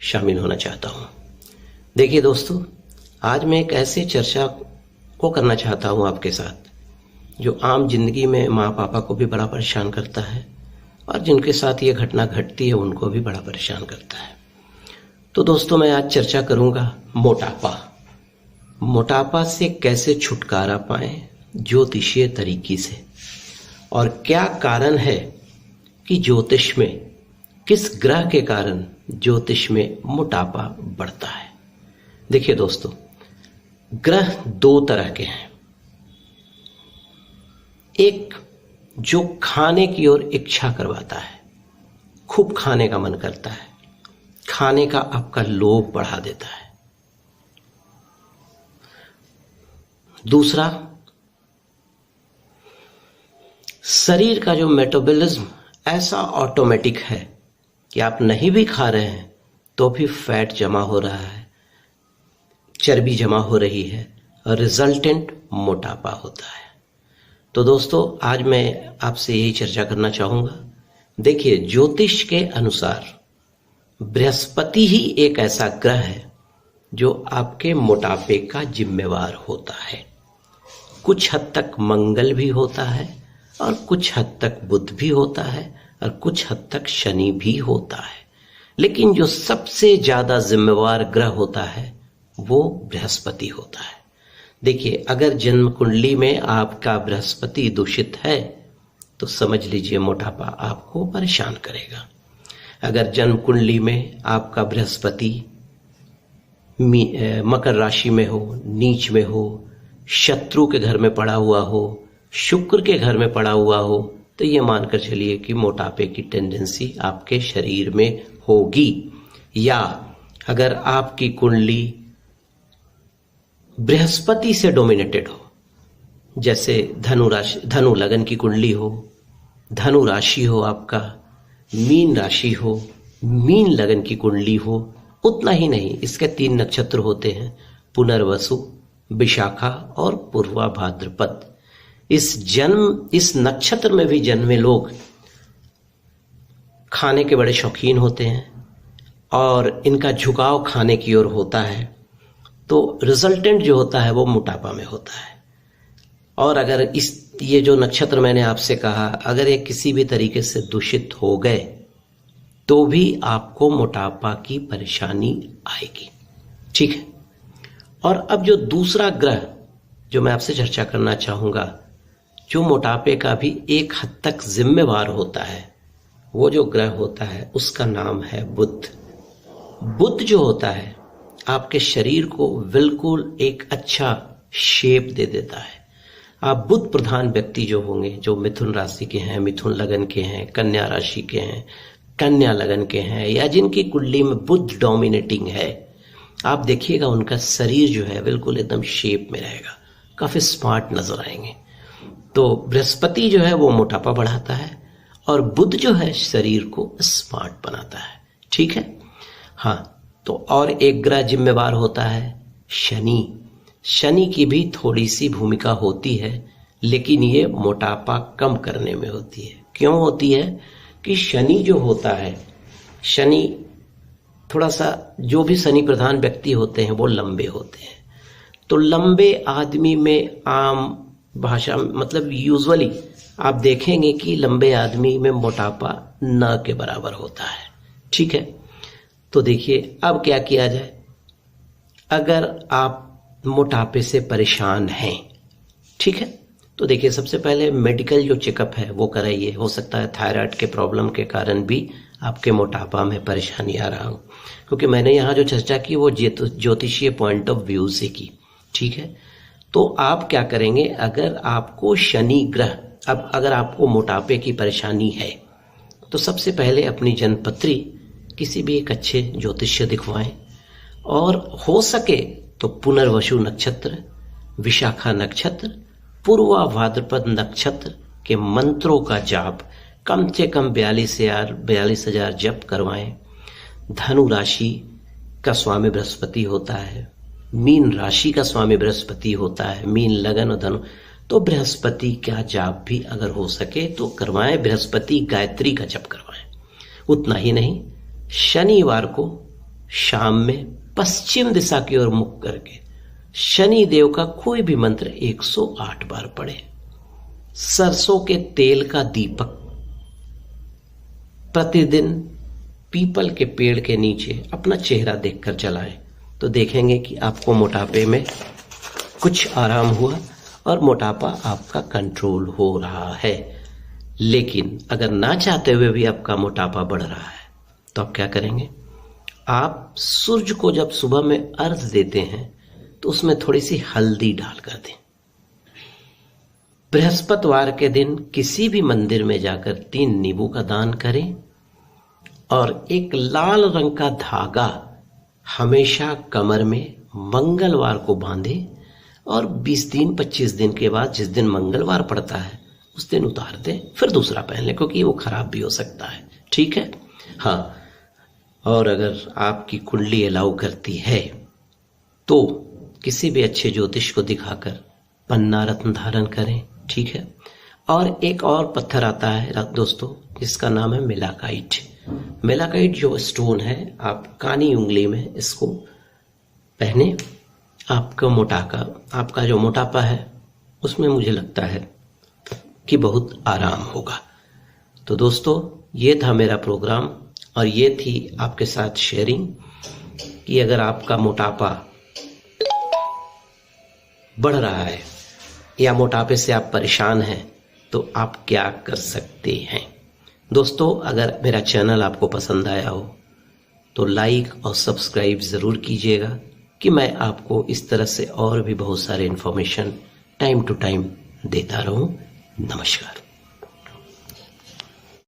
शामिल होना चाहता हूँ। देखिए दोस्तों, आज मैं एक ऐसे चर्चा को करना चाहता हूँ आपके साथ जो आम जिंदगी में माँ पापा को भी बड़ा परेशान करता है और जिनके साथ ये घटना घटती है उनको भी बड़ा परेशान करता है। तो दोस्तों, मैं आज चर्चा करूंगा मोटापा। मोटापा से कैसे छुटकारा पाएं ज्योतिषीय तरीके से, और क्या कारण है कि ज्योतिष में किस ग्रह के कारण ज्योतिष में मोटापा बढ़ता है। देखिए दोस्तों, ग्रह दो तरह के हैं। एक जो खाने की ओर इच्छा करवाता है, खूब खाने का मन करता है, खाने का आपका लोभ बढ़ा देता है। दूसरा, शरीर का जो मेटाबॉलिज्म ऐसा ऑटोमेटिक है कि आप नहीं भी खा रहे हैं तो भी फैट जमा हो रहा है, चर्बी जमा हो रही है और रिजल्टेंट मोटापा होता है। तो दोस्तों, आज मैं आपसे यही चर्चा करना चाहूंगा। देखिए, ज्योतिष के अनुसार बृहस्पति ही एक ऐसा ग्रह है जो आपके मोटापे का जिम्मेवार होता है। कुछ हद तक मंगल भी होता है और कुछ हद तक बुध भी होता है और कुछ हद तक शनि भी होता है, लेकिन जो सबसे ज्यादा जिम्मेवार ग्रह होता है वो बृहस्पति होता है। देखिए, अगर जन्म कुंडली में आपका बृहस्पति दूषित है तो समझ लीजिए मोटापा आपको परेशान करेगा। अगर जन्म कुंडली में आपका बृहस्पति मकर राशि में हो, नीच में हो, शत्रु के घर में पड़ा हुआ हो, शुक्र के घर में पड़ा हुआ हो, तो ये मानकर चलिए कि मोटापे की टेंडेंसी आपके शरीर में होगी। या अगर आपकी कुंडली बृहस्पति से डोमिनेटेड हो, जैसे धनु लगन की कुंडली हो, धनु राशि हो, आपका मीन राशि हो, मीन लगन की कुंडली हो, उतना ही नहीं, इसके 3 नक्षत्र होते हैं, पुनर्वसु, विशाखा और पूर्वा भाद्रपद। इस नक्षत्र में भी जन्मे लोग खाने के बड़े शौकीन होते हैं और इनका झुकाव खाने की ओर होता है, तो रिजल्टेंट जो होता है वो मोटापा में होता है। और अगर ये जो नक्षत्र मैंने आपसे कहा, अगर ये किसी भी तरीके से दूषित हो गए तो भी आपको मोटापा की परेशानी आएगी। ठीक है। और अब जो दूसरा ग्रह जो मैं आपसे चर्चा करना चाहूंगा, जो मोटापे का भी एक हद तक जिम्मेवार होता है, वो जो ग्रह होता है उसका नाम है बुध। बुध जो होता है आपके शरीर को बिल्कुल एक अच्छा शेप दे देता है। आप बुध प्रधान व्यक्ति जो होंगे, जो मिथुन राशि के हैं, मिथुन लगन के हैं, कन्या राशि के हैं, कन्या लगन के हैं, या जिनकी कुंडली में बुध डोमिनेटिंग है, आप देखिएगा उनका शरीर जो है बिल्कुल एकदम शेप में रहेगा, काफी स्मार्ट नजर आएंगे। तो बृहस्पति जो है वो मोटापा बढ़ाता है और बुध जो है शरीर को स्मार्ट बनाता है। ठीक है। हाँ, तो और एक ग्रह जिम्मेवार होता है शनि। शनि की भी थोड़ी सी भूमिका होती है, लेकिन ये मोटापा कम करने में होती है। क्यों होती है कि शनि जो होता है, शनि थोड़ा सा, जो भी शनि प्रधान व्यक्ति होते हैं वो लंबे होते हैं। तो लंबे आदमी में आम भाषा मतलब यूजुअली आप देखेंगे कि लंबे आदमी में मोटापा न के बराबर होता है। ठीक है। तो देखिए, अब क्या किया जाए। अगर आप मोटापे से परेशान हैं, ठीक है, तो देखिए सबसे पहले मेडिकल जो चेकअप है वो कराइए। हो सकता है थायराइड के प्रॉब्लम के कारण भी आपके मोटापा में परेशानी आ रहा हो, क्योंकि मैंने यहाँ जो चर्चा की वो ज्योतिषीय पॉइंट ऑफ व्यू से की। ठीक है। तो आप क्या करेंगे, अगर आपको शनि ग्रह, अब अगर आपको मोटापे की परेशानी है तो सबसे पहले अपनी जन्मपत्री किसी भी एक अच्छे ज्योतिष्य दिखवाएं, और हो सके तो पुनर्वसु नक्षत्र, विशाखा नक्षत्र, पूर्वा भाद्रपद नक्षत्र के मंत्रों का जाप कम से कम 42,000 जप करवाएं। धनु राशि का स्वामी बृहस्पति होता है, मीन राशि का स्वामी बृहस्पति होता है, मीन लगन और धनु, तो बृहस्पति का जाप भी अगर हो सके तो करवाएं। बृहस्पति गायत्री का जप करवाएं। उतना ही नहीं, शनिवार को शाम में पश्चिम दिशा की ओर मुख करके शनि देव का कोई भी मंत्र 108 बार पढ़े। सरसों के तेल का दीपक प्रतिदिन पीपल के पेड़ के नीचे अपना चेहरा देखकर जलाएं, तो देखेंगे कि आपको मोटापे में कुछ आराम हुआ और मोटापा आपका कंट्रोल हो रहा है। लेकिन अगर ना चाहते हुए भी आपका मोटापा बढ़ रहा है तो आप क्या करेंगे? आप सूर्य को जब सुबह में अर्घ देते हैं तो उसमें थोड़ी सी हल्दी डाल कर दें। बृहस्पतिवार के दिन किसी भी मंदिर में जाकर 3 नींबू का दान करें और एक लाल रंग का धागा हमेशा कमर में मंगलवार को बांधे और 20 दिन 25 दिन के बाद जिस दिन मंगलवार पड़ता है उस दिन उतार दें, फिर दूसरा पहन लें, क्योंकि वो खराब भी हो सकता है। ठीक है? हाँ, और अगर आपकी कुंडली अलाउ करती है तो किसी भी अच्छे ज्योतिष को दिखाकर पन्ना रत्न धारण करें। ठीक है? और एक और पत्थर आता है दोस्तों जिसका नाम है मेलाकाइट। मेलाकाइट जो स्टोन है, आप कानी उंगली में इसको पहने, आपका जो मोटापा है उसमें मुझे लगता है कि बहुत आराम होगा। तो दोस्तों, ये था मेरा प्रोग्राम और ये थी आपके साथ शेयरिंग कि अगर आपका मोटापा बढ़ रहा है या मोटापे से आप परेशान हैं तो आप क्या कर सकते हैं। दोस्तों, अगर मेरा चैनल आपको पसंद आया हो तो लाइक और सब्सक्राइब ज़रूर कीजिएगा कि मैं आपको इस तरह से और भी बहुत सारे इन्फॉर्मेशन टाइम टू टाइम देता रहूं। नमस्कार।